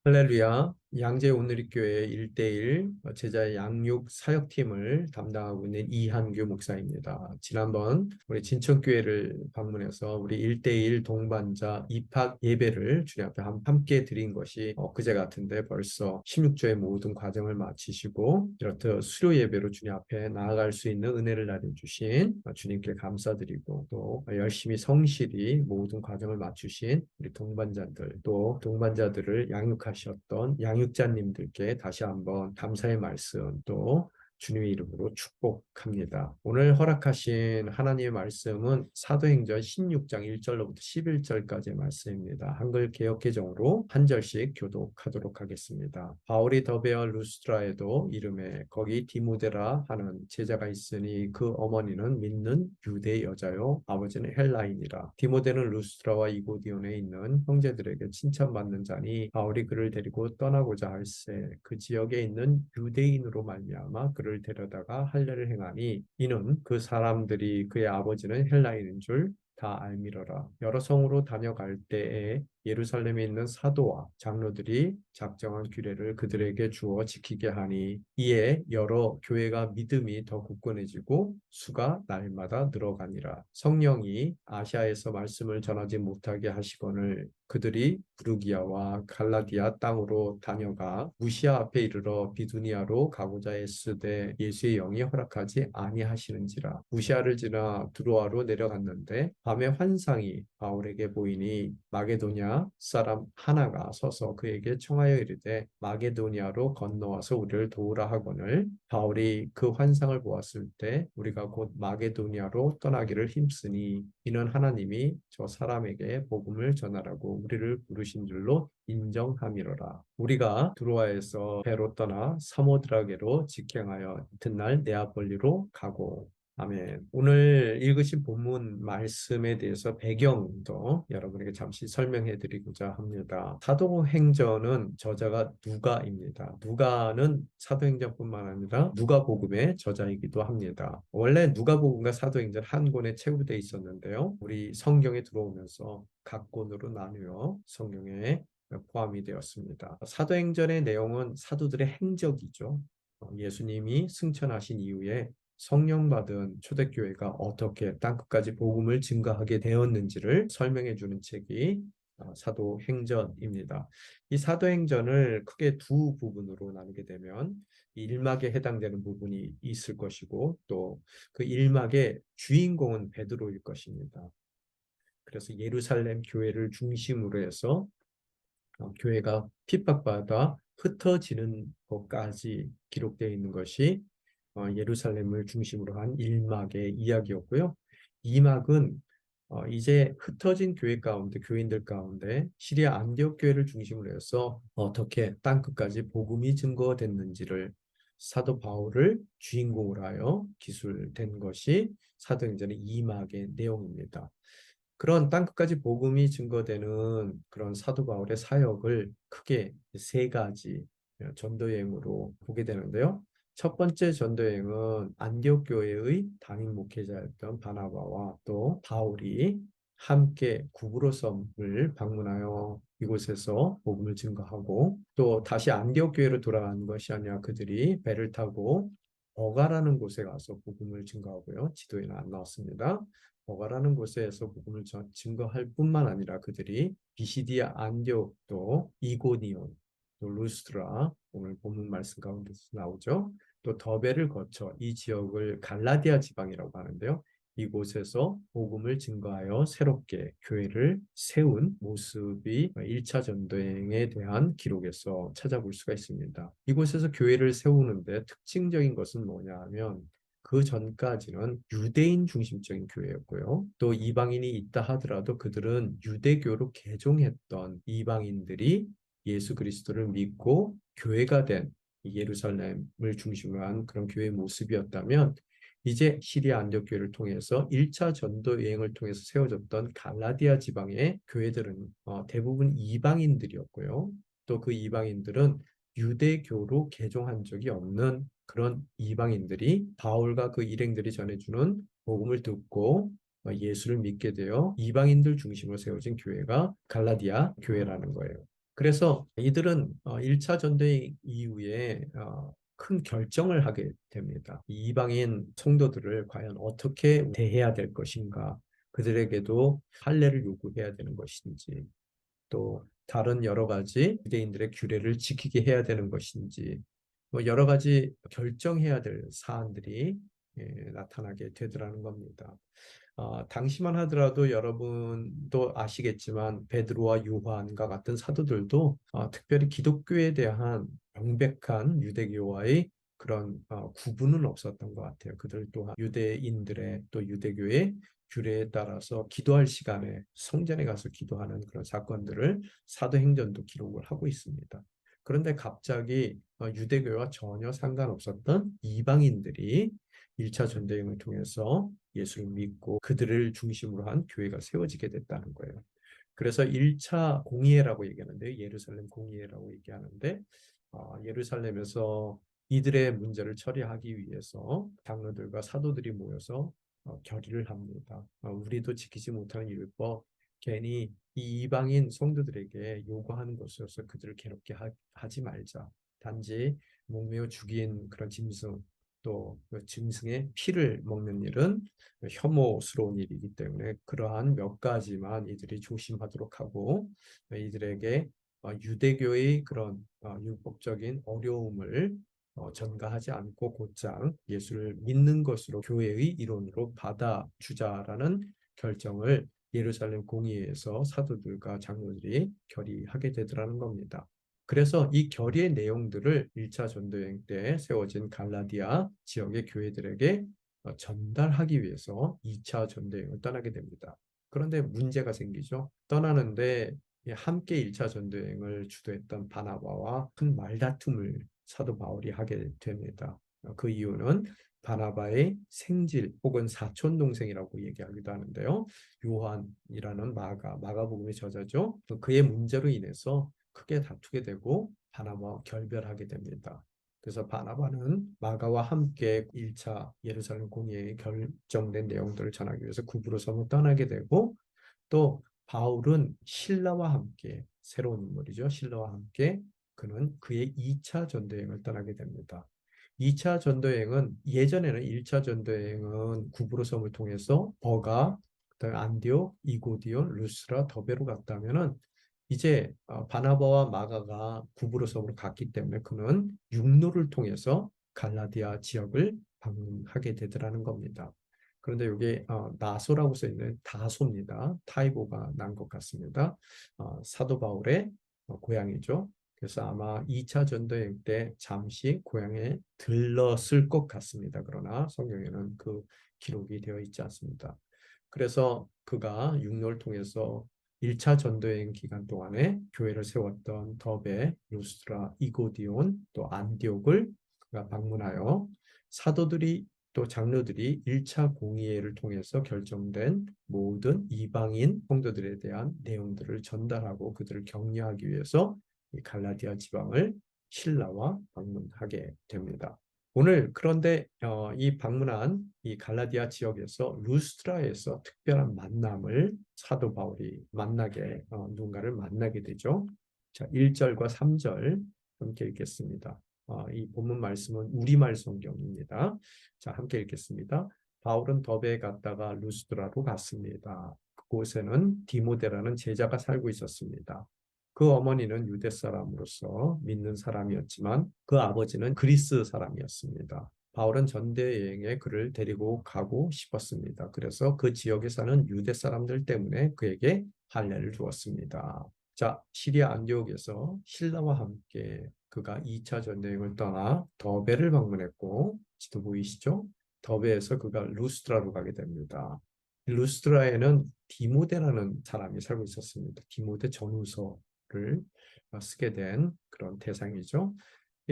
할렐루야. 양재 온누리교회 1대1 제자 양육 사역팀을 담당하고 있는 이한규 목사입니다. 지난번 우리 진천교회를 방문해서 우리 1대1 동반자 입학 예배를 주님 앞에 함께 드린 것이 엊그제 같은데 벌써 16조의 모든 과정을 마치시고 이렇듯 수료 예배로 주님 앞에 나아갈 수 있는 은혜를 나눠주신 주님께 감사드리고 또 열심히 성실히 모든 과정을 마치신 우리 동반자들 또 동반자들을 양육하셨던 양육자님들께 다시 한번 감사의 말씀 또 주님의 이름으로 축복합니다. 오늘 허락하신 하나님의 말씀은 사도행전 16장 1절로부터 11절까지의 말씀입니다. 한글 개역개정으로 한 절씩 교독하도록 하겠습니다. 바울이 더베어 루스트라에도 이름에 거기 디모데라 하는 제자가 있으니 그 어머니는 믿는 유대 여자요 아버지는 헬라인이라. 디모데는 루스트라와 이고디온에 있는 형제들에게 칭찬받는 자니 바울이 그를 데리고 떠나고자 할세 그 지역에 있는 유대인으로 말미암아 그를 데려다가 할례를 행하니 이는 그 사람들이 그의 아버지는 헬라인인 줄 다 알미러라. 여러 성으로 다녀갈 때에 예루살렘에 있는 사도와 장로들이 작정한 규례를 그들에게 주어 지키게 하니 이에 여러 교회가 믿음이 더 굳건해지고 수가 날마다 늘어가니라. 성령이 아시아에서 말씀을 전하지 못하게 하시거늘 그들이 부르기아와 갈라디아 땅으로 다녀가 무시아 앞에 이르러 비두니아로 가고자 애쓰되 예수의 영이 허락하지 아니하시는지라. 무시아를 지나 두로아로 내려갔는데 밤에 환상이 바울에게 보이니 마게도냐 사람 하나가 서서 그에게 청하여 이르되 마게도냐로 건너와서 우리를 도우라 하거늘 바울이 그 환상을 보았을 때 우리가 곧 마게도냐로 떠나기를 힘쓰니 이는 하나님이 저 사람에게 복음을 전하라고 우리를 부르신 줄로 인정함이로라. 우리가 두로아에서 배로 떠나 사모드라게로 직행하여 이튿날 네아폴리로 가고 아멘. 오늘 읽으신 본문 말씀에 대해서 배경도 여러분에게 잠시 설명해 드리고자 합니다. 사도행전은 저자가 누가입니다. 누가는 사도행전뿐만 아니라 누가복음의 저자이기도 합니다. 원래 누가복음과 사도행전 한 권에 체구되어 있었는데요. 우리 성경에 들어오면서 각 권으로 나누어 성경에 포함이 되었습니다. 사도행전의 내용은 사도들의 행적이죠. 예수님이 승천하신 이후에 성령 받은 초대교회가 어떻게 땅끝까지 복음을 증거하게 되었는지를 설명해 주는 책이 사도행전입니다. 이 사도행전을 크게 두 부분으로 나누게 되면 일막에 해당되는 부분이 있을 것이고 또 그 일막의 주인공은 베드로일 것입니다. 그래서 예루살렘 교회를 중심으로 해서 교회가 핍박받아 흩어지는 것까지 기록되어 있는 것이 예루살렘을 중심으로 한 1막의 이야기였고요. 2막은 이제 흩어진 교회 가운데 교인들 가운데 시리아 안디옥 교회를 중심으로 해서 어떻게 땅끝까지 복음이 증거됐는지를 사도 바울을 주인공으로 하여 기술된 것이 사도행전의 2막의 내용입니다. 그런 땅끝까지 복음이 증거되는 그런 사도 바울의 사역을 크게 세 가지 전도 여행으로 보게 되는데요. 첫 번째 전도 여행은 안디옥 교회의 담임 목회자였던 바나바와 또 바울이 함께 구브로 섬을 방문하여 이곳에서 복음을 증거하고 또 다시 안디옥 교회로 돌아가는 것이 아니라 그들이 배를 타고 버가라는 곳에 가서 복음을 증거하고요. 지도에는 안 나왔습니다. 버가라는 곳에서 복음을 증거할 뿐만 아니라 그들이 비시디아 안디옥 또 이고니온 또 루스트라 오늘 본문 말씀 가운데서 나오죠. 또 더베를 거쳐 이 지역을 갈라디아 지방이라고 하는데요. 이곳에서 복음을 증거하여 새롭게 교회를 세운 모습이 1차 전도행에 대한 기록에서 찾아볼 수가 있습니다. 이곳에서 교회를 세우는데 특징적인 것은 뭐냐 하면 그 전까지는 유대인 중심적인 교회였고요. 또 이방인이 있다 하더라도 그들은 유대교로 개종했던 이방인들이 예수 그리스도를 믿고 교회가 된 예루살렘을 중심으로 한 그런 교회의 모습이었다면 이제 시리아 안디옥 교회를 통해서 1차 전도 여행을 통해서 세워졌던 갈라디아 지방의 교회들은 대부분 이방인들이었고요. 또 그 이방인들은 유대교로 개종한 적이 없는 그런 이방인들이 바울과 그 일행들이 전해주는 복음을 듣고 예수를 믿게 되어 이방인들 중심으로 세워진 교회가 갈라디아 교회라는 거예요. 그래서 이들은 1차 전쟁 이후에 큰 결정을 하게 됩니다. 이 이방인 성도들을 과연 어떻게 대해야 될 것인가, 그들에게도 할례를 요구해야 되는 것인지, 또 다른 여러 가지 유대인들의 규례를 지키게 해야 되는 것인지, 뭐 여러 가지 결정해야 될 사안들이 나타나게 되더라는 겁니다. 당시만 하더라도 여러분도 아시겠지만 베드로와 요한과 같은 사도들도 특별히 기독교에 대한 명백한 유대교와의 그런 구분은 없었던 것 같아요. 그들 또한 유대인들의 또 유대교의 규례에 따라서 기도할 시간에 성전에 가서 기도하는 그런 사건들을 사도행전도 기록을 하고 있습니다. 그런데 갑자기 유대교와 전혀 상관없었던 이방인들이 1차 전쟁을 통해서 예수를 믿고 그들을 중심으로 한 교회가 세워지게 됐다는 거예요. 그래서 1차 공의회라고 얘기하는데, 예루살렘 공의회라고 얘기하는데, 예루살렘에서 이들의 문제를 처리하기 위해서 장로들과 사도들이 모여서 결의를 합니다. 우리도 지키지 못하는 율법, 괜히 이 이방인 성도들에게 요구하는 것으로서 그들을 괴롭게 하지 말자. 단지 목매어 죽인 그런 짐승, 또그 짐승의 피를 먹는 일은 혐오스러운 일이기 때문에 그러한 몇 가지만 이들이 조심하도록 하고, 이들에게 유대교의 그런 율법적인 어려움을 전가하지 않고 곧장 예수를 믿는 것으로 교회의 이론으로 받아주자라는 결정을 예루살렘 공의회에서 사도들과 장로들이 결의하게 되더라는 겁니다. 그래서 이 결의의 내용들을 1차 전도여행 때 세워진 갈라디아 지역의 교회들에게 전달하기 위해서 2차 전도여행을 떠나게 됩니다. 그런데 문제가 생기죠. 떠나는데 함께 1차 전도여행을 주도했던 바나바와 큰 말다툼을 사도 바울이 하게 됩니다. 그 이유는 바나바의 생질 혹은 사촌 동생이라고 얘기하기도 하는데요. 요한이라는 마가복음의 저자죠. 그의 문제로 인해서 크게 다투게 되고 바나바와 결별하게 됩니다. 그래서 바나바는 마가와 함께 1차 예루살렘 공의회에 결정된 내용들을 전하기 위해서 구브로 섬을 떠나게 되고, 또 바울은 신라와 함께, 새로운 인물이죠. 신라와 함께 그는 그의 2차 전도여행을 떠나게 됩니다. 2차 전도여행은, 예전에는 1차 전도여행은 구브로 섬을 통해서 버가, 그다음에 안디옥, 이고디온, 루스라, 더베로 갔다면은 이제 바나바와 마가가 구브로 섬으로 갔기 때문에 그는 육로를 통해서 갈라디아 지역을 방문하게 되더라는 겁니다. 그런데 여기 나소라고 써 있는 다소입니다. 타이보가 난 것 같습니다. 사도 바울의 고향이죠. 그래서 아마 2차 전도여행 때 잠시 고향에 들렀을 것 같습니다. 그러나 성경에는 그 기록이 되어 있지 않습니다. 그래서 그가 육로를 통해서 1차 전도여행 기간 동안에 교회를 세웠던 더베, 루스트라, 이고디온, 또 안디옥을 그가 방문하여 사도들이 또 장로들이 1차 공의회를 통해서 결정된 모든 이방인 성도들에 대한 내용들을 전달하고 그들을 격려하기 위해서 이 갈라디아 지방을 신라와 방문하게 됩니다. 오늘 그런데 이 방문한 이 갈라디아 지역에서 루스트라에서 특별한 만남을 사도 바울이 만나게 누군가를 만나게 되죠. 자, 1절과 3절 함께 읽겠습니다. 이 본문 말씀은 우리말 성경입니다. 자, 함께 읽겠습니다. 바울은 더베에 갔다가 루스드라로 갔습니다. 그곳에는 디모데라는 제자가 살고 있었습니다. 그 어머니는 유대 사람으로서 믿는 사람이었지만 그 아버지는 그리스 사람이었습니다. 바울은 전대 여행에 그를 데리고 가고 싶었습니다. 그래서 그 지역에 사는 유대 사람들 때문에 그에게 할례를 주었습니다. 자, 시리아 안디옥에서 신라와 함께 그가 2차 전쟁을 떠나 더베를 방문했고, 지도 보이시죠? 더베에서 그가 루스드라로 가게 됩니다. 루스드라에는 디모데라는 사람이 살고 있었습니다. 디모데 전후서를 쓰게 된 그런 대상이죠.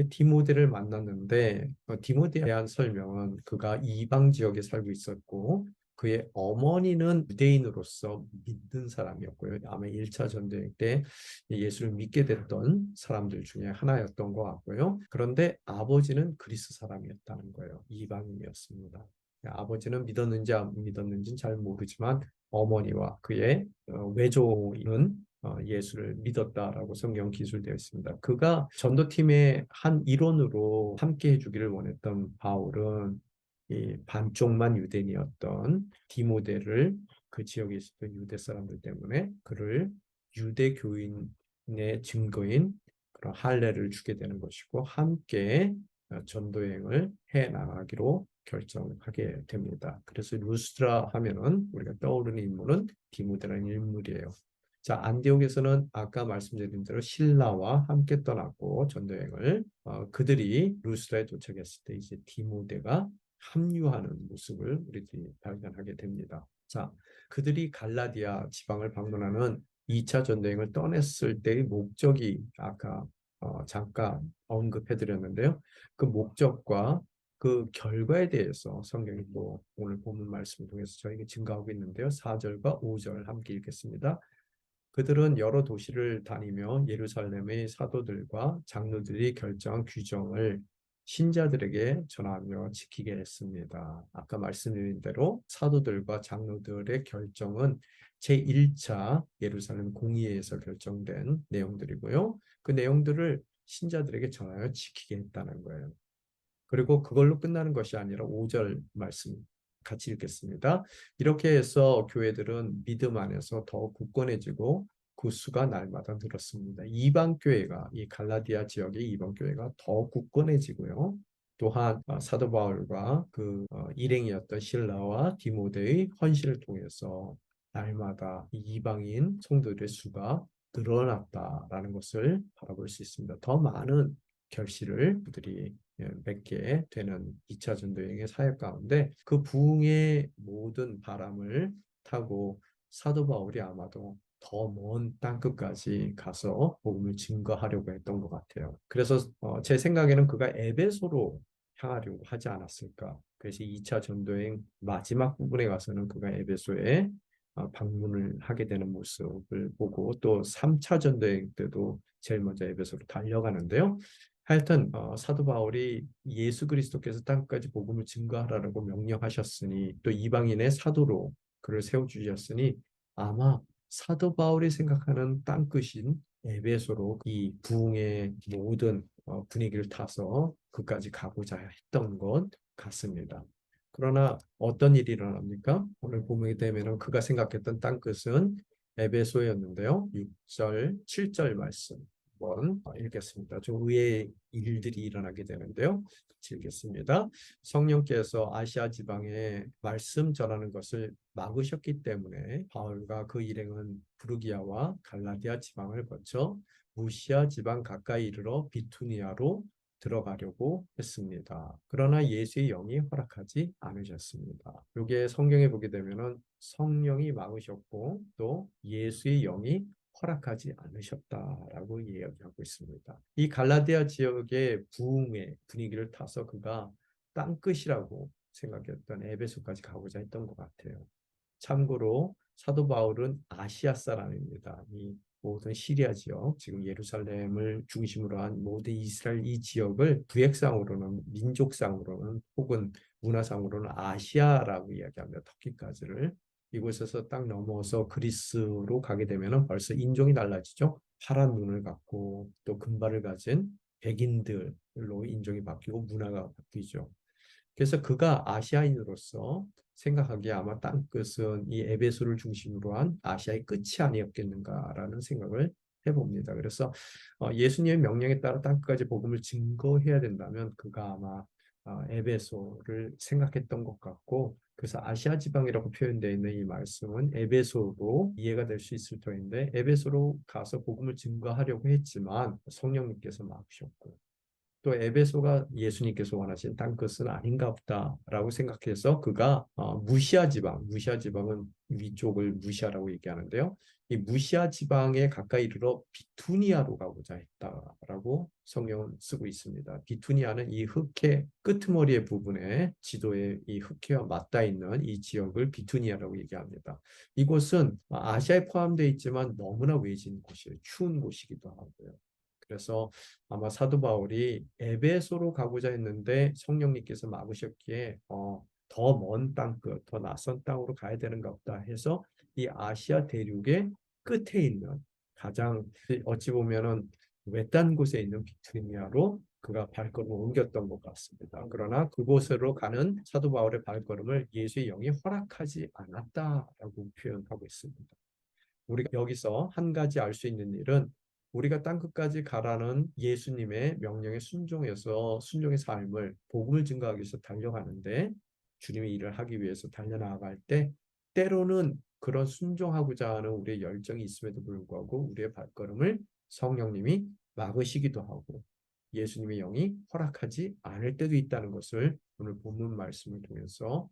디모데를 만났는데 디모데에 대한 설명은 그가 이방 지역에 살고 있었고 그의 어머니는 유대인으로서 믿는 사람이었고요. 아마 1차 전쟁 때 예수를 믿게 됐던 사람들 중에 하나였던 것 같고요. 그런데 아버지는 그리스 사람이었다는 거예요. 이방인이었습니다. 아버지는 믿었는지 안 믿었는지는 잘 모르지만 어머니와 그의 외조는 예수를 믿었다라고 성경 기술되어 있습니다. 그가 전도팀의 한 일원으로 함께 해주기를 원했던 바울은 이 반쪽만 유대인이었던 디모데를 그 지역에 있었던 유대 사람들 때문에 그를 유대 교인의 증거인 그런 할례를 주게 되는 것이고 함께 전도여행을 해 나가기로 결정하게 됩니다. 그래서 루스드라 하면은 우리가 떠오르는 인물은 디모데라는 인물이에요. 자, 안디옥에서는 아까 말씀드린 대로 신라와 함께 떠났고 전도여행을 그들이 루스드라에 도착했을 때 이제 디모데가 합류하는 모습을 우리들이 발견하게 됩니다. 자, 그들이 갈라디아 지방을 방문하는 2차 전도여행을 떠났을 때의 목적이 아까 잠깐 언급해드렸는데요. 그 목적과 그 결과에 대해서 성경이 또 오늘 본문 말씀을 통해서 저에게 증가하고 있는데요. 4절과 5절 함께 읽겠습니다. 그들은 여러 도시를 다니며 예루살렘의 사도들과 장로들이 결정한 규정을 신자들에게 전하며 지키게 했습니다. 아까 말씀드린 대로 사도들과 장로들의 결정은 제1차 예루살렘 공의회에서 결정된 내용들이고요. 그 내용들을 신자들에게 전하여 지키게 했다는 거예요. 그리고 그걸로 끝나는 것이 아니라 5절 말씀 같이 읽겠습니다. 이렇게 해서 교회들은 믿음 안에서 더 굳건해지고 그 수가 날마다 늘었습니다. 이방 교회가 이 갈라디아 지역의 이방 교회가 더 굳건해지고요. 또한 사도 바울과 그 일행이었던 실라와 디모데의 헌신을 통해서 날마다 이방인 성도들의 수가 늘어났다라는 것을 바라볼 수 있습니다. 더 많은 결실을 그들이 맺게 되는 2차 전도여행의 사역 가운데 그 부흥의 모든 바람을 타고 사도 바울이 아마도 더 먼 땅끝까지 가서 복음을 증거하려고 했던 것 같아요. 그래서 제 생각에는 그가 에베소로 향하려고 하지 않았을까. 그래서 2차 전도여행 마지막 부분에 가서는 그가 에베소에 방문을 하게 되는 모습을 보고 또 3차 전도여행 때도 제일 먼저 에베소로 달려가는데요. 하여튼 사도 바울이 예수 그리스도께서 땅까지 복음을 증거하라고 명령하셨으니 또 이방인의 사도로 그를 세워주셨으니 아마 사도 바울이 생각하는 땅끝인 에베소로 이 부흥의 모든 분위기를 타서 그까지 가고자 했던 것 같습니다. 그러나 어떤 일이 일어납니까? 오늘 보게 되면 그가 생각했던 땅끝은 에베소였는데요. 6절, 7절 말씀 한번 읽겠습니다. 좀 의외의 일들이 일어나게 되는데요. 같이 읽겠습니다. 성령께서 아시아 지방에 말씀 전하는 것을 막으셨기 때문에 바울과 그 일행은 부르기아와 갈라디아 지방을 거쳐 무시아 지방 가까이 이르러 비투니아로 들어가려고 했습니다. 그러나 예수의 영이 허락하지 않으셨습니다. 여기에 성경에 보게 되면은 성령이 막으셨고 또 예수의 영이 허락하지 않으셨다라고 이야기하고 있습니다. 이 갈라디아 지역의 부흥의 분위기를 타서 그가 땅끝이라고 생각했던 에베소까지 가고자 했던 것 같아요. 참고로 사도 바울은 아시아 사람입니다. 이 모든 시리아 지역, 지금 예루살렘을 중심으로 한 모든 이스라엘 이 지역을 구획상으로는 민족상으로는 혹은 문화상으로는 아시아라고 이야기합니다. 터키까지를. 이곳에서 딱 넘어서 그리스로 가게 되면 벌써 인종이 달라지죠. 파란 눈을 갖고 또 금발을 가진 백인들로 인종이 바뀌고 문화가 바뀌죠. 그래서 그가 아시아인으로서 생각하기에 아마 땅끝은 이 에베소를 중심으로 한 아시아의 끝이 아니었겠는가라는 생각을 해봅니다. 그래서 예수님의 명령에 따라 땅끝까지 복음을 증거해야 된다면 그가 아마 에베소를 생각했던 것 같고 그래서 아시아 지방이라고 표현되어 있는 이 말씀은 에베소로 이해가 될 수 있을 터인데 에베소로 가서 복음을 증거하려고 했지만 성령님께서 막으셨고 또 에베소가 예수님께서 원하신 땅끝은 아닌가 보다라고 생각해서 그가 무시아 지방, 무시아 지방은 위쪽을 무시아라고 얘기하는데요. 이 무시아 지방에 가까이 이르러 비투니아로 가고자 했다라고 성경은 쓰고 있습니다. 비투니아는 이 흑해 끄트머리의 부분에 지도에 이 흑해와 맞닿아 있는 이 지역을 비투니아라고 얘기합니다. 이곳은 아시아에 포함되어 있지만 너무나 외진 곳이에요. 추운 곳이기도 하고요. 그래서 아마 사도 바울이 에베소로 가고자 했는데 성령님께서 막으셨기에 더 먼 땅끝, 더 낯선 땅으로 가야 되는가 보다 해서 이 아시아 대륙의 끝에 있는 가장 어찌 보면은 외딴 곳에 있는 비투니아로 그가 발걸음을 옮겼던 것 같습니다. 그러나 그곳으로 가는 사도 바울의 발걸음을 예수의 영이 허락하지 않았다라고 표현하고 있습니다. 우리가 여기서 한 가지 알 수 있는 일은 우리가 땅 끝까지 가라는 예수님의 명령에 순종해서 순종의 삶을 복음을 증거하기 위해서 달려가는데 주님의 일을 하기 위해서 달려나갈 때 때로는 그런 순종하고자 하는 우리의 열정이 있음에도 불구하고 우리의 발걸음을 성령님이 막으시기도 하고 예수님의 영이 허락하지 않을 때도 있다는 것을 오늘 본문 말씀을 통해서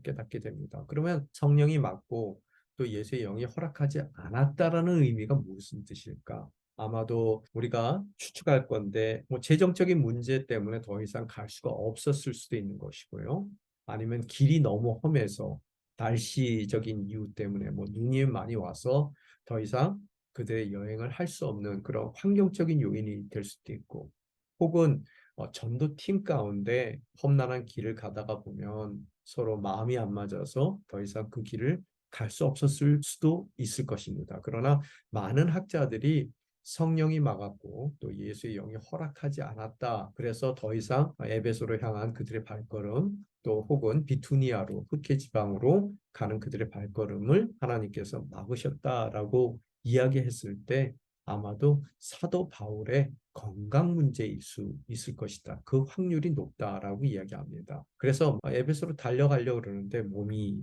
깨닫게 됩니다. 그러면 성령이 막고 또 예수의 영이 허락하지 않았다라는 의미가 무슨 뜻일까? 아마도 우리가 추측할 건데 뭐 재정적인 문제 때문에 더 이상 갈 수가 없었을 수도 있는 것이고요. 아니면 길이 너무 험해서 날씨적인 이유 때문에 뭐 눈이 많이 와서 더 이상 그들의 여행을 할 수 없는 그런 환경적인 요인이 될 수도 있고 혹은 전도팀 가운데 험난한 길을 가다가 보면 서로 마음이 안 맞아서 더 이상 그 길을 갈 수 없었을 수도 있을 것입니다. 그러나 많은 학자들이 성령이 막았고 또 예수의 영이 허락하지 않았다. 그래서 더 이상 에베소로 향한 그들의 발걸음 또 혹은 비투니아로 흑해 지방으로 가는 그들의 발걸음을 하나님께서 막으셨다라고 이야기했을 때 아마도 사도 바울의 건강 문제일 수 있을 것이다. 그 확률이 높다라고 이야기합니다. 그래서 에베소로 달려가려고 그러는데 몸이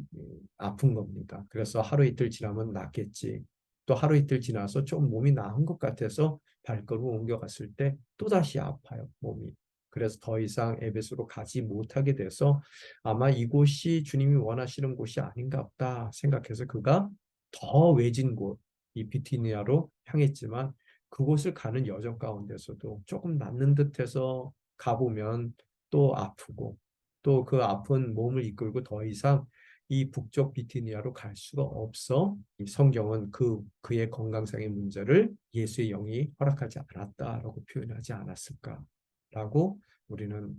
아픈 겁니다. 그래서 하루 이틀 지나면 낫겠지. 또 하루 이틀 지나서 좀 몸이 나은 것 같아서 발걸음 옮겨갔을 때 또다시 아파요, 몸이. 그래서 더 이상 에베소로 가지 못하게 돼서 아마 이곳이 주님이 원하시는 곳이 아닌가 보다 생각해서 그가 더 외진 곳, 이 비티니아로 향했지만 그곳을 가는 여정 가운데서도 조금 낫는 듯해서 가보면 또 아프고 또 그 아픈 몸을 이끌고 더 이상 이 북쪽 비티니아로 갈 수가 없어 이 성경은 그의 건강상의 문제를 예수의 영이 허락하지 않았다라고 표현하지 않았을까라고 우리는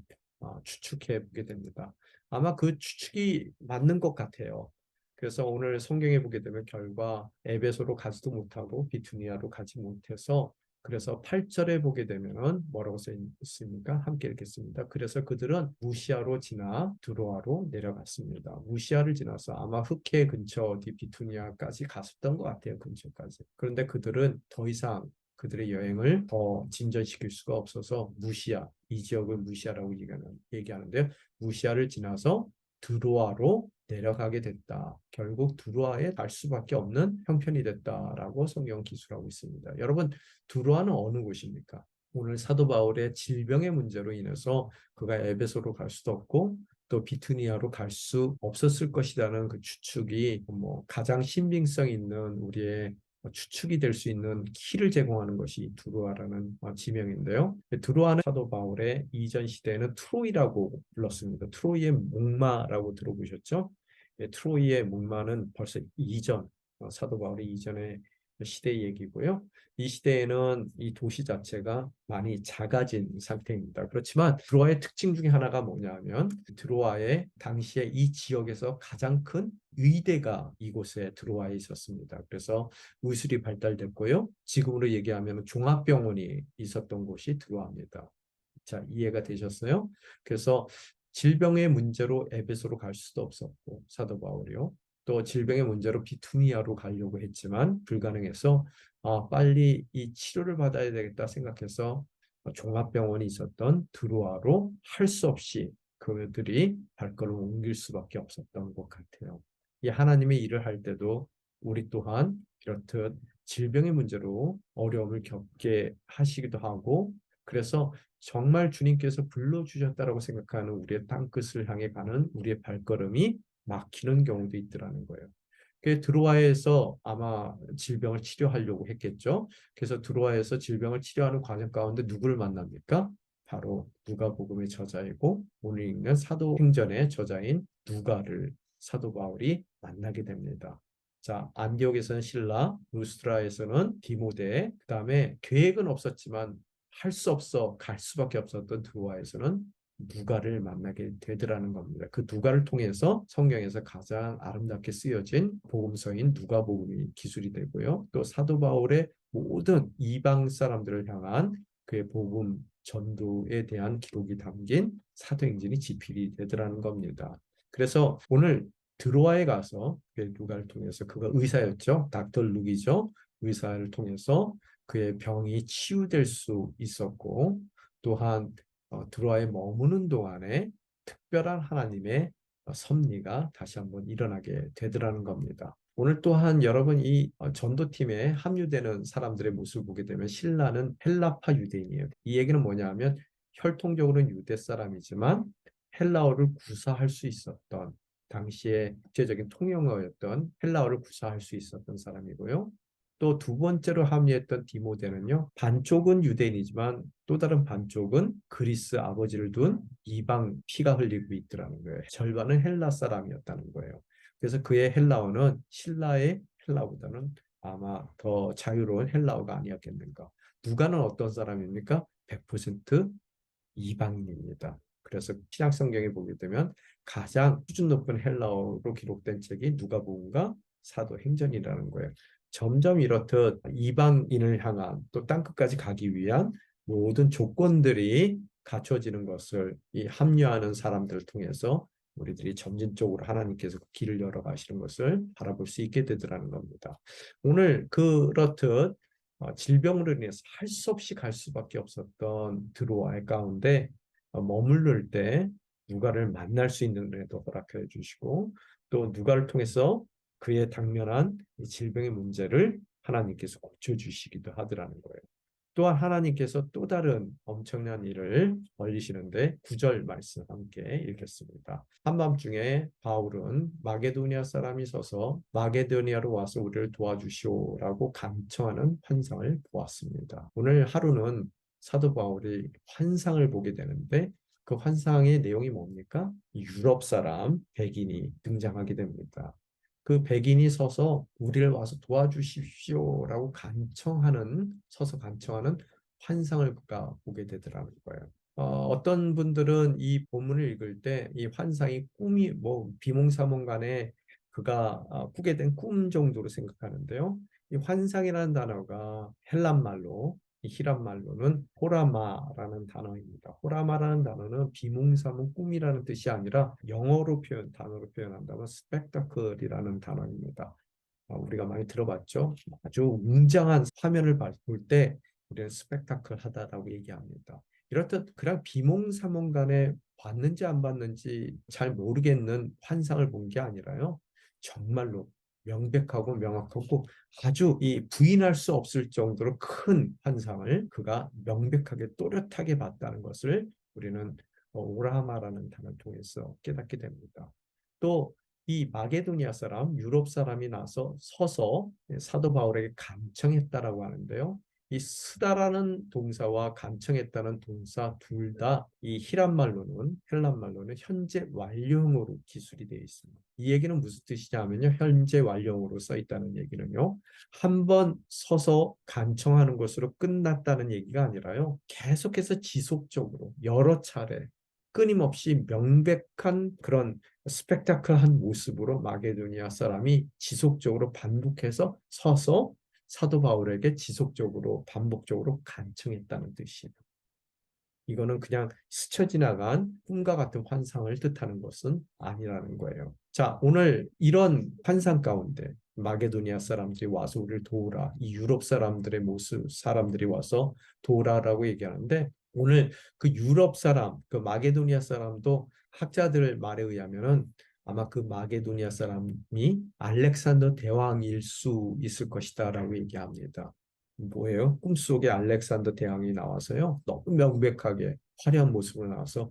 추측해 보게 됩니다. 아마 그 추측이 맞는 것 같아요. 그래서 오늘 성경에 보게 되면 결과 에베소로 가지도 못하고 비투니아로 가지 못해서 그래서 8절에 보게 되면은 뭐라고 써 있습니까? 함께 읽겠습니다. 그래서 그들은 무시아로 지나 드로아로 내려갔습니다. 무시아를 지나서 아마 흑해 근처 어디 비투니아까지 갔었던 것 같아요. 근처까지. 그런데 그들은 더 이상 그들의 여행을 더 진전시킬 수가 없어서 무시아, 이 지역을 무시아라고 얘기하는데요. 무시아를 지나서 드로아로 내려가게 됐다. 결국 드로아에 갈 수밖에 없는 형편이 됐다라고 성경 기술하고 있습니다. 여러분, 드로아는 어느 곳입니까? 오늘 사도 바울의 질병의 문제로 인해서 그가 에베소로 갈 수도 없고 또 비투니아로 갈 수 없었을 것이라는 그 추측이 뭐 가장 신빙성 있는 우리의 추측이 될 수 있는 키를 제공하는 것이 드로아라는 지명인데요. 드로아는 사도 바울의 이전 시대에는 트로이라고 불렀습니다. 트로이의 목마라고 들어보셨죠? 트로이의 목마는 벌써 이전 사도 바울의 이전의 시대 얘기고요. 이 시대에는 이 도시 자체가 많이 작아진 상태입니다. 그렇지만 드로아의 특징 중에 하나가 뭐냐면 드로아의 당시에 이 지역에서 가장 큰 의대가 이곳에 드로아에 있었습니다. 그래서 의술이 발달됐고요. 지금으로 얘기하면 종합병원이 있었던 곳이 드로아입니다. 자, 이해가 되셨어요? 그래서 질병의 문제로 에베소로 갈 수도 없었고 사도 바울이요. 또 질병의 문제로 비투니아로 가려고 했지만 불가능해서 빨리 이 치료를 받아야 되겠다 생각해서 종합병원이 있었던 드로아로 할 수 없이 그들이 발걸음을 옮길 수밖에 없었던 것 같아요. 이 하나님의 일을 할 때도 우리 또한 이렇듯 질병의 문제로 어려움을 겪게 하시기도 하고 그래서 정말 주님께서 불러주셨다라고 생각하는 우리의 땅끝을 향해 가는 우리의 발걸음이 막히는 경우도 있더라는 거예요. 그 드로아에서 아마 질병을 치료하려고 했겠죠. 그래서 드로아에서 질병을 치료하는 과정 가운데 누구를 만납니까? 바로 누가복음의 저자이고 오늘 읽는 사도행전의 저자인 누가를 사도 바울이 만나게 됩니다. 자, 안디옥에서는 실라, 루스트라에서는 디모데, 그다음에 계획은 없었지만 할 수 없어 갈 수밖에 없었던 드로아에서는 누가를 만나게 되더라는 겁니다. 그 누가를 통해서 성경에서 가장 아름답게 쓰여진 복음서인 누가복음이 기술이 되고요. 또 사도 바울의 모든 이방 사람들을 향한 그의 복음 전도에 대한 기록이 담긴 사도행전이 지필이 되더라는 겁니다. 그래서 오늘 드로아에 가서 누가를 통해서, 그가 의사였죠. 닥터 룩이죠. 의사를 통해서 그의 병이 치유될 수 있었고, 또한 드로아에 머무는 동안에 특별한 하나님의 섭리가 다시 한번 일어나게 되더라는 겁니다. 오늘 또한 여러분 이 전도팀에 합류되는 사람들의 모습을 보게 되면 신라는 헬라파 유대인이에요. 이 얘기는 뭐냐면 혈통적으로는 유대 사람이지만 헬라어를 구사할 수 있었던, 당시의 국제적인 통용어였던 헬라어를 구사할 수 있었던 사람이고요. 또 두 번째로 합류했던 디모데는요, 반쪽은 유대인이지만 또 다른 반쪽은 그리스 아버지를 둔 이방 피가 흘리고 있더라는 거예요. 절반은 헬라 사람이었다는 거예요. 그래서 그의 헬라어는 신라의 헬라어보다는 아마 더 자유로운 헬라어가 아니었겠는가. 누가는 어떤 사람입니까? 100% 이방인입니다. 그래서 신약 성경에 보게 되면 가장 수준 높은 헬라어로 기록된 책이 누가복음과 사도행전이라는 거예요. 점점 이렇듯 이방인을 향한, 또 땅끝까지 가기 위한 모든 조건들이 갖춰지는 것을 이 합류하는 사람들을 통해서 우리들이 점진적으로 하나님께서 길을 열어 가시는 것을 바라볼 수 있게 되더라는 겁니다. 오늘 그렇듯 질병으로 인해서 할 수 없이 갈 수밖에 없었던 드로아의 가운데 머무를 때 누가를 만날 수 있는 은혜도 허락해 주시고, 또 누가를 통해서 그의 당면한 질병의 문제를 하나님께서 고쳐주시기도 하더라는 거예요. 또한 하나님께서 또 다른 엄청난 일을 벌리시는데 9절 말씀 함께 읽겠습니다. 한밤중에 바울은 마게도니아 사람이 서서 마게도니아로 와서 우리를 도와주시오라고 간청하는 환상을 보았습니다. 오늘 하루는 사도 바울이 환상을 보게 되는데, 그 환상의 내용이 뭡니까? 유럽 사람 백인이 등장하게 됩니다. 그 백인이 서서 우리를 와서 도와주십시오라고 서서 간청하는 환상을 그가 보게 되더라는 거예요. 어떤 분들은 이 본문을 읽을 때 이 환상이 꿈이 뭐 비몽사몽간에 그가 꾸게 된 꿈 정도로 생각하는데요. 이 환상이라는 단어가 헬란 말로, 이 히람 말로는 호라마라는 단어입니다. 호라마라는 단어는 비몽사몽 꿈이라는 뜻이 아니라 영어로 단어로 표현한다면 스펙타클이라는 단어입니다. 우리가 많이 들어봤죠. 아주 웅장한 화면을 볼 때 우리는 스펙타클하다라고 얘기합니다. 이렇듯 그냥 비몽사몽간에 봤는지 안 봤는지 잘 모르겠는 환상을 본 게 아니라요, 정말로 명백하고 명확하고 아주 이 부인할 수 없을 정도로 큰 환상을 그가 명백하게 또렷하게 봤다는 것을 우리는 오라마라는 단어를 통해서 깨닫게 됩니다. 또 이 마게도니아 사람, 유럽 사람이 나서 서서 사도 바울에게 간청했다라고 하는데요. 이 쓰다라는 동사와 간청했다는 동사 둘 다 이 히란 말로는, 헬란 말로는 현재 완료형으로 기술이 되어 있습니다. 이 얘기는 무슨 뜻이냐면요, 현재 완료형으로 써 있다는 얘기는요, 한 번 서서 간청하는 것으로 끝났다는 얘기가 아니라요, 계속해서 지속적으로 여러 차례 끊임없이 명백한 그런 스펙타클한 모습으로 마게도니아 사람이 지속적으로 반복해서 서서 사도 바울에게 지속적으로 반복적으로 간청했다는 뜻이에요. 이거는 그냥 스쳐 지나간 꿈과 같은 환상을 뜻하는 것은 아니라는 거예요. 자, 오늘 이런 환상 가운데 마게도니아 사람들이 와서 우리를 도우라, 이 유럽 사람들의 모습, 사람들이 와서 도우라라고 얘기하는데, 오늘 그 유럽 사람, 그 마게도니아 사람도 학자들 말에 의하면은 아마 그 마게도니아 사람이 알렉산더 대왕일 수 있을 것이다라고 얘기합니다. 뭐예요? 꿈속에 알렉산더 대왕이 나와서요, 너무 명백하게 화려한 모습으로 나와서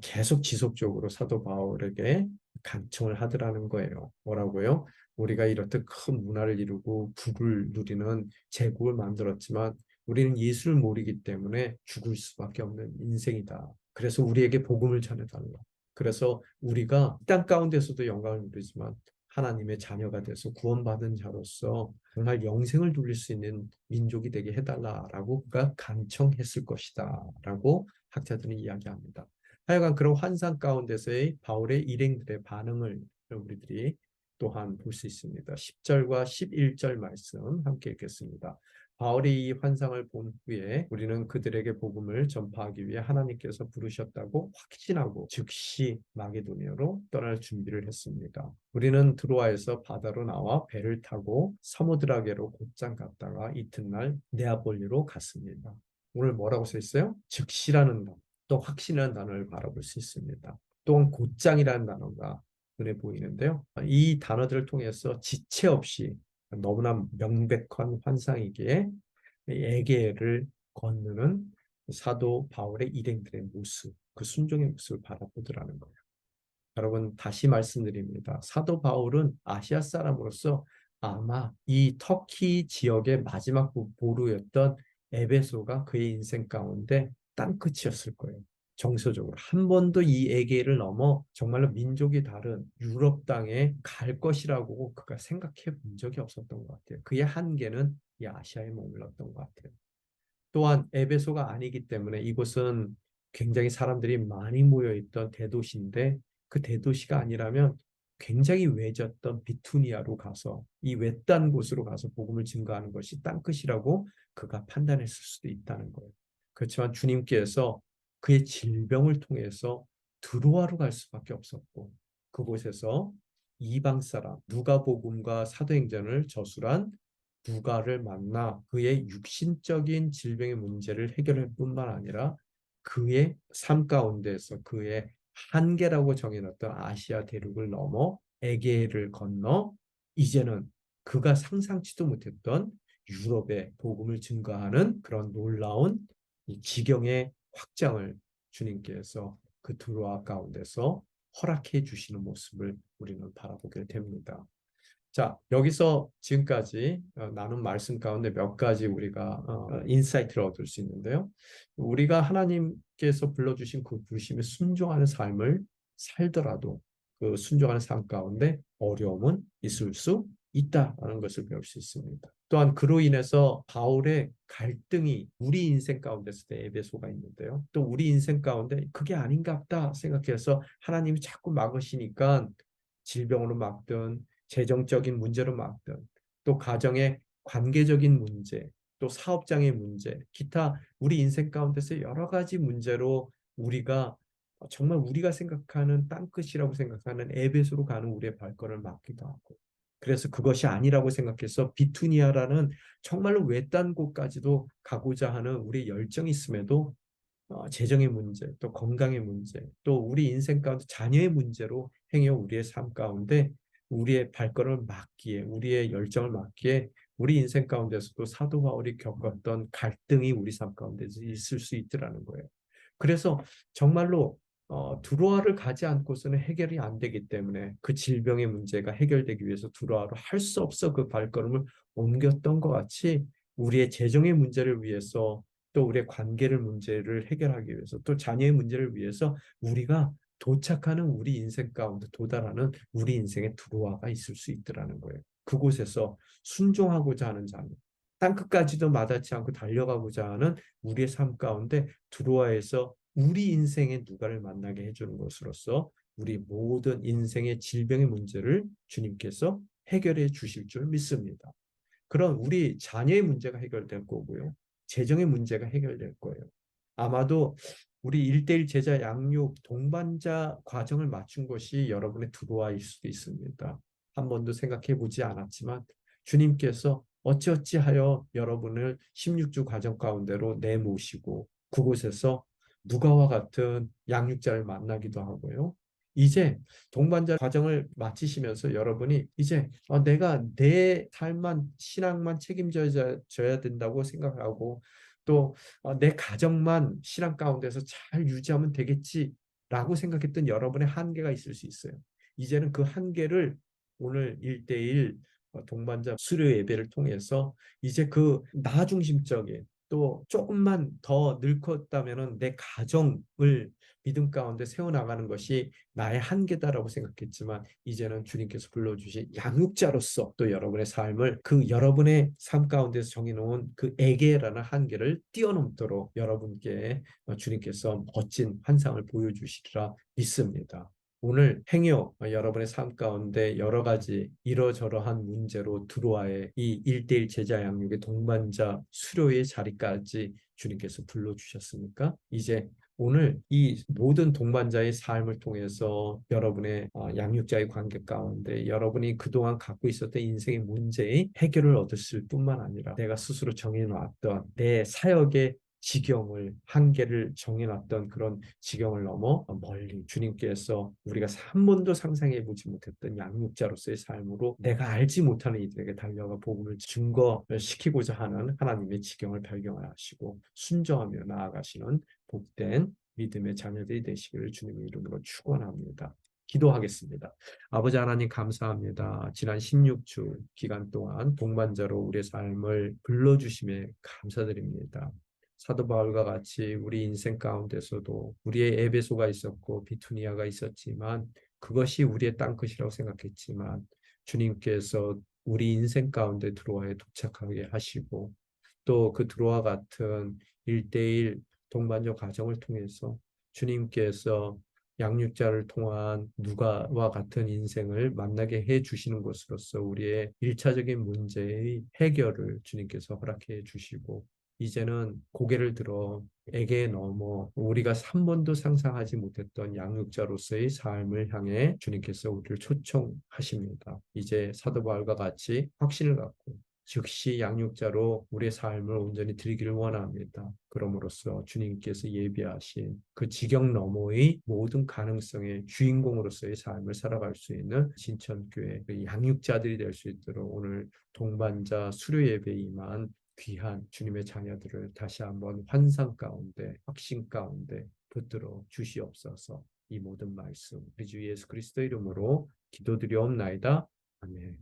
계속 지속적으로 사도 바울에게 간청을 하더라는 거예요. 뭐라고요? 우리가 이렇듯 큰 문화를 이루고 국을 누리는 제국을 만들었지만 우리는 예수를 모르기 때문에 죽을 수밖에 없는 인생이다. 그래서 우리에게 복음을 전해달라. 그래서 우리가 땅 가운데서도 영광을 누리지만 하나님의 자녀가 돼서 구원받은 자로서 정말 영생을 누릴 수 있는 민족이 되게 해달라라고 그가 간청했을 것이다 라고 학자들은 이야기합니다. 하여간 그런 환상 가운데서의 바울의 일행들의 반응을 우리들이 또한 볼 수 있습니다. 10절과 11절 말씀 함께 읽겠습니다. 바울이 이 환상을 본 후에 우리는 그들에게 복음을 전파하기 위해 하나님께서 부르셨다고 확신하고 즉시 마게도니아로 떠날 준비를 했습니다. 우리는 드로아에서 바다로 나와 배를 타고 사모드라게로 곧장 갔다가 이튿날 네아폴리로 갔습니다. 오늘 뭐라고 써 있어요? 즉시라는 단어, 또 확신이라는 단어를 바라볼 수 있습니다. 또한 곧장이라는 단어가 눈에 보이는데요. 이 단어들을 통해서 지체 없이 너무나 명백한 환상이기에 에게를 건너는 사도 바울의 일행들의 모습, 그 순종의 모습을 바라보더라는 거예요. 여러분 다시 말씀드립니다. 사도 바울은 아시아 사람으로서 아마 이 터키 지역의 마지막 보루였던 에베소가 그의 인생 가운데 땅끝이었을 거예요. 정서적으로 한 번도 이 에게를 넘어 정말로 민족이 다른 유럽 땅에 갈 것이라고 그가 생각해 본 적이 없었던 것 같아요. 그의 한계는 이 아시아에 머물렀던 것 같아요. 또한 에베소가 아니기 때문에 이곳은 굉장히 사람들이 많이 모여 있던 대도시인데 그 대도시가 아니라면 굉장히 외졌던 비투니아로 가서 이 외딴 곳으로 가서 복음을 증거하는 것이 땅끝이라고 그가 판단했을 수도 있다는 거예요. 그렇지만 주님께서 그의 질병을 통해서 드로아로 갈 수밖에 없었고 그곳에서 이방 사람 누가복음과 사도행전을 저술한 누가를 만나 그의 육신적인 질병의 문제를 해결할 뿐만 아니라 그의 삶 가운데서 그의 한계라고 정해놨던 아시아 대륙을 넘어 에게를 건너 이제는 그가 상상치도 못했던 유럽의 복음을 증거하는 그런 놀라운 이 지경의 확장을 주님께서 그 드로아 가운데서 허락해 주시는 모습을 우리는 바라보게 됩니다. 자, 여기서 지금까지 나눈 말씀 가운데 몇 가지 우리가 인사이트를 얻을 수 있는데요. 우리가 하나님께서 불러주신 그 부르심에 순종하는 삶을 살더라도 그 순종하는 삶 가운데 어려움은 있을 수 있다라는 것을 배울 수 있습니다. 또한 그로 인해서 바울의 갈등이 우리 인생 가운데서 에베소가 있는데요. 또 우리 인생 가운데 그게 아닌가 보다 생각해서 하나님이 자꾸 막으시니까 질병으로 막든 재정적인 문제로 막든 또 가정의 관계적인 문제, 또 사업장의 문제, 기타 우리 인생 가운데서 여러 가지 문제로 우리가 정말 우리가 생각하는 땅끝이라고 생각하는 에베소로 가는 우리의 발걸음을 막기도 하고 그래서 그것이 아니라고 생각해서 비투니아라는 정말로 외딴 곳까지도 가고자 하는 우리 열정이 있음에도 재정의 문제, 또 건강의 문제, 또 우리 인생 가운데 자녀의 문제로 행여 우리의 삶 가운데 우리의 발걸음을 막기에, 우리의 열정을 막기에 우리 인생 가운데서도 사도 바울이 겪었던 갈등이 우리 삶 가운데 있을 수 있더라는 거예요. 그래서 정말로 두로아를 가지 않고서는 해결이 안 되기 때문에 그 질병의 문제가 해결되기 위해서 두로아로 할 수 없어 그 발걸음을 옮겼던 것 같이 우리의 재정의 문제를 위해서 또 우리의 관계를 문제를 해결하기 위해서 또 자녀의 문제를 위해서 우리가 도착하는 우리 인생 가운데 도달하는 우리 인생의 두로아가 있을 수 있더라는 거예요. 그곳에서 순종하고자 하는 자녀, 땅끝까지도 마다치 않고 달려가고자 하는 우리의 삶 가운데 두로아에서 우리 인생의 누가를 만나게 해주는 것으로서 우리 모든 인생의 질병의 문제를 주님께서 해결해 주실 줄 믿습니다. 그런 우리 자녀의 문제가 해결될 거고요. 재정의 문제가 해결될 거예요. 아마도 우리 1대1 제자 양육 동반자 과정을 맞춘 것이 여러분의 두로아일 수도 있습니다. 한 번도 생각해 보지 않았지만 주님께서 어찌어찌하여 여러분을 16주 과정 가운데로 내모시고 그곳에서 누가와 같은 양육자를 만나기도 하고요. 이제 동반자 과정을 마치시면서 여러분이 이제 내가 내 삶만 신앙만 책임져야 된다고 생각하고 또 내 가정만 신앙 가운데서 잘 유지하면 되겠지라고 생각했던 여러분의 한계가 있을 수 있어요. 이제는 그 한계를 오늘 1대1 동반자 수료 예배를 통해서 이제 그 나 중심적인 또 조금만 더 늙었다면은 내 가정을 믿음 가운데 세워나가는 것이 나의 한계다라고 생각했지만 이제는 주님께서 불러주신 양육자로서 또 여러분의 삶을 그 여러분의 삶 가운데서 정해놓은 그 에게라는 한계를 뛰어넘도록 여러분께 주님께서 멋진 환상을 보여주시리라 믿습니다. 오늘 행여 여러분의 삶 가운데 여러 가지 이러저러한 문제로 들어와의 이 일대일 제자 양육의 동반자 수료의 자리까지 주님께서 불러주셨습니까? 이제 오늘 이 모든 동반자의 삶을 통해서 여러분의 양육자의 관계 가운데 여러분이 그동안 갖고 있었던 인생의 문제의 해결을 얻었을 뿐만 아니라 내가 스스로 정해놨던 내 사역의 지경을 한계를 정해놨던 그런 지경을 넘어 멀리 주님께서 우리가 한 번도 상상해 보지 못했던 양육자로서의 삶으로 내가 알지 못하는 이들에게 달려가 복음을 증거시키고자 하는 하나님의 지경을 발견하시고 순종하며 나아가시는 복된 믿음의 자녀들이 되시기를 주님의 이름으로 축원합니다. 기도하겠습니다. 아버지 하나님 감사합니다. 지난 16주 기간 동안 동반자로 우리의 삶을 불러주심에 감사드립니다. 사도 바울과 같이 우리 인생 가운데서도 우리의 에베소가 있었고 비투니아가 있었지만 그것이 우리의 땅끝이라고 생각했지만 주님께서 우리 인생 가운데 들어와에 도착하게 하시고 또 그 들어와 같은 일대일 동반자 과정을 통해서 주님께서 양육자를 통한 누가와 같은 인생을 만나게 해 주시는 것으로서 우리의 일차적인 문제의 해결을 주님께서 허락해 주시고 이제는 고개를 들어 에게 넘어 우리가 한 번도 상상하지 못했던 양육자로서의 삶을 향해 주님께서 우리를 초청하십니다. 이제 사도 바울과 같이 확신을 갖고 즉시 양육자로 우리의 삶을 온전히 드리기를 원합니다. 그럼으로써 주님께서 예비하신 그 지경 너머의 모든 가능성의 주인공으로서의 삶을 살아갈 수 있는 신천교회 그 양육자들이 될 수 있도록 오늘 동반자 수료 예배에 임한 귀한 주님의 자녀들을 다시 한번 환상 가운데 확신 가운데 붙들어 주시옵소서. 이 모든 말씀 우리 주 예수 그리스도 이름으로 기도드리옵나이다. 아멘.